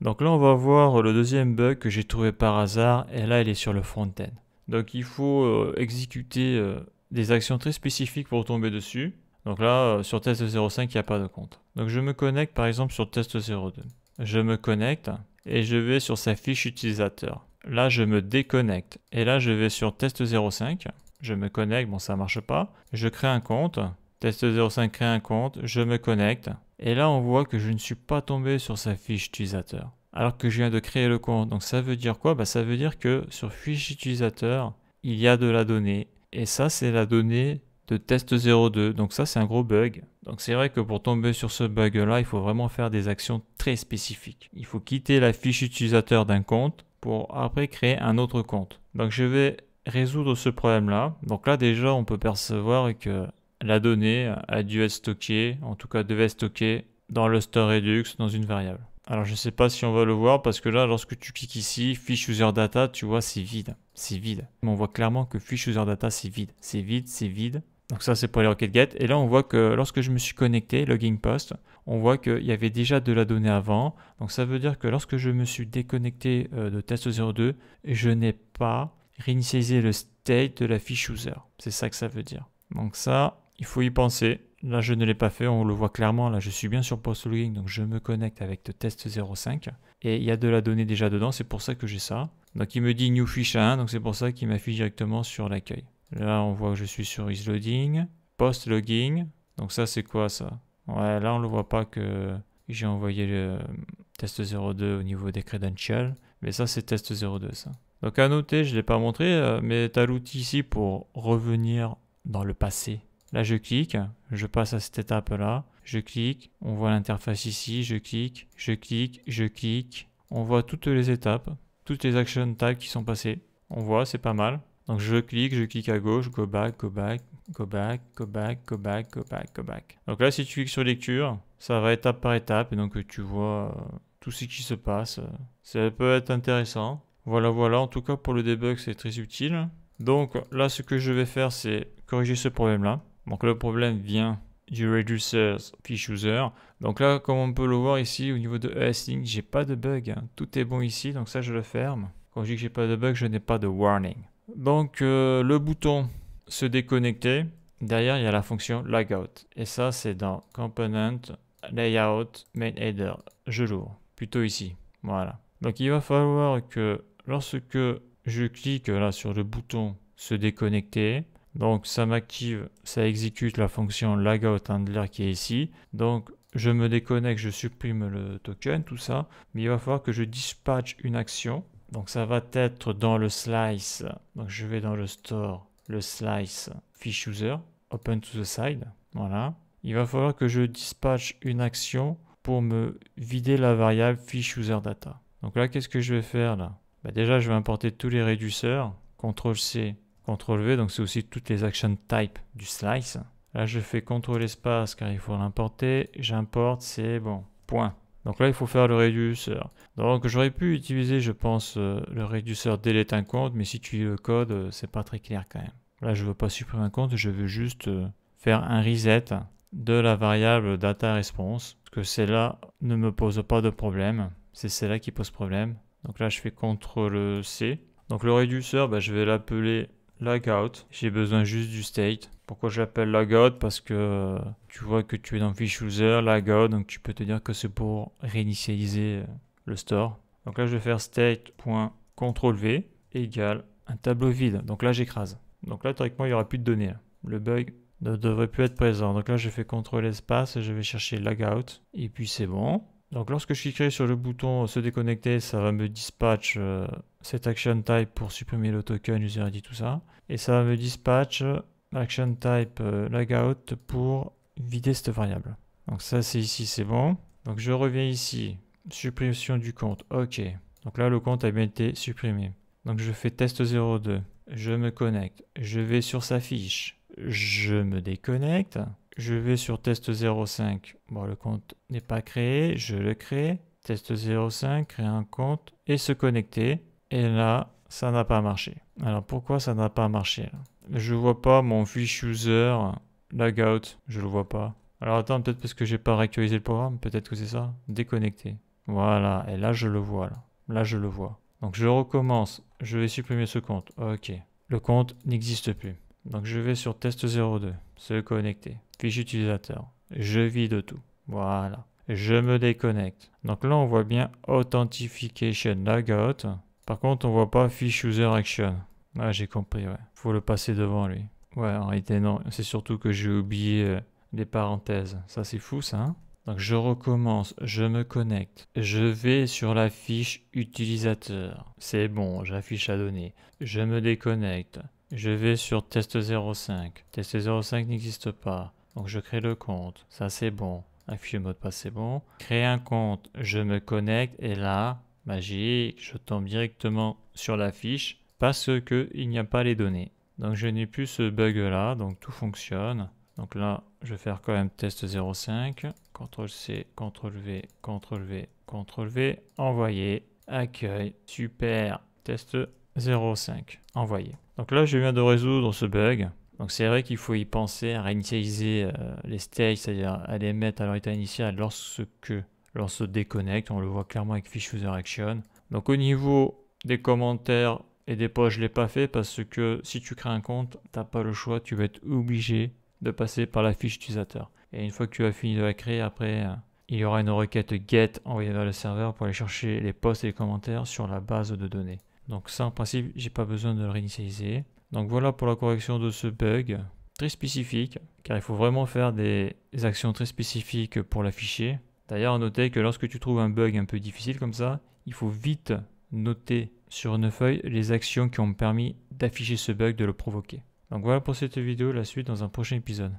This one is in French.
Donc là, on va voir le deuxième bug que j'ai trouvé par hasard, et là, il est sur le front-end. Donc il faut exécuter des actions très spécifiques pour tomber dessus. Donc là, sur test 05, il n'y a pas de compte. Donc je me connecte par exemple sur test 02. Je me connecte et je vais sur sa fiche utilisateur. Là, je me déconnecte. Et là, je vais sur test 05. Je me connecte, bon, ça ne marche pas. Je crée un compte. Test 05 crée un compte. Je me connecte. Et là, on voit que je ne suis pas tombé sur sa fiche utilisateur, alors que je viens de créer le compte. Donc ça veut dire quoi? Ça veut dire que sur fiche utilisateur, il y a de la donnée. Et ça, c'est la donnée de test 02. Donc ça, c'est un gros bug. Donc c'est vrai que pour tomber sur ce bug-là, il faut vraiment faire des actions très spécifiques. Il faut quitter la fiche utilisateur d'un compte pour après créer un autre compte. Donc je vais résoudre ce problème-là. Donc là, déjà, on peut percevoir que la donnée a dû être stockée, en tout cas devait être stockée dans le store Redux, dans une variable. Alors je ne sais pas si on va le voir parce que là, lorsque tu cliques ici, fiche user data, tu vois, c'est vide. C'est vide. Mais on voit clairement que fiche user data, c'est vide. C'est vide, c'est vide. Donc ça, c'est pour les requêtes get. Et là, on voit que lorsque je me suis connecté, logging post, on voit qu'il y avait déjà de la donnée avant. Donc ça veut dire que lorsque je me suis déconnecté de test 02, je n'ai pas réinitialisé le state de la fiche user. C'est ça que ça veut dire. Donc ça, il faut y penser. Là, je ne l'ai pas fait, on le voit clairement. Là, je suis bien sur post-logging, donc je me connecte avec le test 05. Et il y a de la donnée déjà dedans, c'est pour ça que j'ai ça. Donc il me dit new fiche 1, donc c'est pour ça qu'il m'affiche directement sur l'accueil. Là, on voit que je suis sur isLoading, post-logging. Donc ça, c'est quoi ça? Ouais, là, on ne le voit pas que j'ai envoyé le test 02 au niveau des credentials. Mais ça, c'est test 02, ça. Donc à noter, je ne l'ai pas montré, mais tu as l'outil ici pour revenir dans le passé. Là, je clique, je passe à cette étape-là, je clique, on voit l'interface ici, je clique, je clique, je clique. On voit toutes les étapes, toutes les action types qui sont passées. On voit, c'est pas mal. Donc je clique à gauche, go back, go back, go back, go back, go back, go back, go back. Donc là, si tu cliques sur lecture, ça va étape par étape, et donc tu vois tout ce qui se passe. Ça peut être intéressant. Voilà, voilà, en tout cas pour le debug, c'est très utile. Donc là, ce que je vais faire, c'est corriger ce problème-là. Donc le problème vient du reducer fiche user. Donc là, comme on peut le voir ici, au niveau de ESLink, j'ai pas de bug. Tout est bon ici, donc ça, je le ferme. Quand je dis que j'ai pas de bug, je n'ai pas de warning. Donc le bouton se déconnecter, derrière, il y a la fonction logout. Et ça, c'est dans Component, Layout, Main Header. Je l'ouvre, plutôt ici. Voilà. Donc il va falloir que lorsque je clique là sur le bouton se déconnecter, donc ça m'active, ça exécute la fonction logout handler qui est ici. Donc je me déconnecte, je supprime le token, tout ça. Mais il va falloir que je dispatche une action. Donc ça va être dans le slice. Donc je vais dans le store, le slice fiche user, open to the side. Voilà. Il va falloir que je dispatche une action pour me vider la variable fiche user data. Donc là, qu'est-ce que je vais faire là? Déjà, je vais importer tous les réducteurs. CTRL-C, CTRL-V, donc c'est aussi toutes les action types du slice. Là, je fais CTRL espace car il faut l'importer. J'importe, c'est bon. Point. Donc là, il faut faire le réducteur. Donc j'aurais pu utiliser, je pense, le réducteur delete un compte, mais si tu lis le code, c'est pas très clair quand même. Là, je veux pas supprimer un compte, je veux juste faire un reset de la variable data response, parce que celle-là ne me pose pas de problème. C'est celle-là qui pose problème. Donc là, je fais CTRL-C. Donc le réducteur, je vais l'appeler logout. J'ai besoin juste du state. Pourquoi je l'appelle logout? Parce que tu vois que tu es dans fiche user, logout, donc tu peux te dire que c'est pour réinitialiser le store. Donc là, je vais faire state.CTRL-V égale un tableau vide. Donc là, j'écrase. Donc là, théoriquement, il n'y aura plus de données. Le bug ne devrait plus être présent. Donc là, je fais CTRL espace et je vais chercher logout. Et puis c'est bon. Donc lorsque je cliquerai sur le bouton se déconnecter, ça va me dispatch cette action type pour supprimer le token, user ID, tout ça. Et ça va me dispatch action type logout pour vider cette variable. Donc ça c'est ici, c'est bon. Donc je reviens ici, suppression du compte, ok. Donc là le compte a bien été supprimé. Donc je fais test 02, je me connecte, je vais sur sa fiche, je me déconnecte. Je vais sur test 05. Bon, le compte n'est pas créé. Je le crée. Test 05, créer un compte et se connecter. Et là, ça n'a pas marché. Alors, pourquoi ça n'a pas marché là? Je vois pas mon fiche user logout. Je le vois pas. Alors, attends, peut-être parce que j'ai pas réactualisé le programme. Peut-être que c'est ça. Déconnecter. Voilà, et là je le vois là. Là je le vois. Donc je recommence, je vais supprimer ce compte. Ok. Le compte n'existe plus. Donc je vais sur test02, se connecter, fiche utilisateur. Je vide tout. Voilà. Je me déconnecte. Donc là on voit bien Authentification Logout. Par contre on voit pas Fiche User Action. Ah j'ai compris, ouais. Faut le passer devant lui. Ouais, en réalité non. C'est surtout que j'ai oublié des parenthèses. Ça c'est fou ça, hein? Donc je recommence, je me connecte, je vais sur la fiche utilisateur. C'est bon, j'affiche la donnée. Je me déconnecte. Je vais sur test05. Test05 n'existe pas. Donc je crée le compte. Ça c'est bon. Afficher le mot de passe c'est bon. Créer un compte, je me connecte et là, magique, je tombe directement sur la fiche parce que il n'y a pas les données. Donc je n'ai plus ce bug là, donc tout fonctionne. Donc là, je vais faire quand même test 05, CTRL-C, CTRL-V, CTRL-V, CTRL-V, envoyer, accueil, super, test 05, envoyer. Donc là, je viens de résoudre ce bug. Donc c'est vrai qu'il faut y penser à réinitialiser les stages, c'est-à-dire à les mettre à leur état initial l'on se déconnecte. On le voit clairement avec Fiche User Action. Donc au niveau des commentaires et des posts, je ne l'ai pas fait parce que si tu crées un compte, tu n'as pas le choix, tu vas être obligé de passer par la fiche utilisateur. Et une fois que tu as fini de la créer, après, il y aura une requête GET envoyée vers le serveur pour aller chercher les posts et les commentaires sur la base de données. Donc ça, en principe, j'ai pas besoin de le réinitialiser. Donc voilà pour la correction de ce bug, très spécifique, car il faut vraiment faire des actions très spécifiques pour l'afficher. D'ailleurs, notez que lorsque tu trouves un bug un peu difficile comme ça, il faut vite noter sur une feuille les actions qui ont permis d'afficher ce bug, de le provoquer. Donc voilà pour cette vidéo, la suite dans un prochain épisode.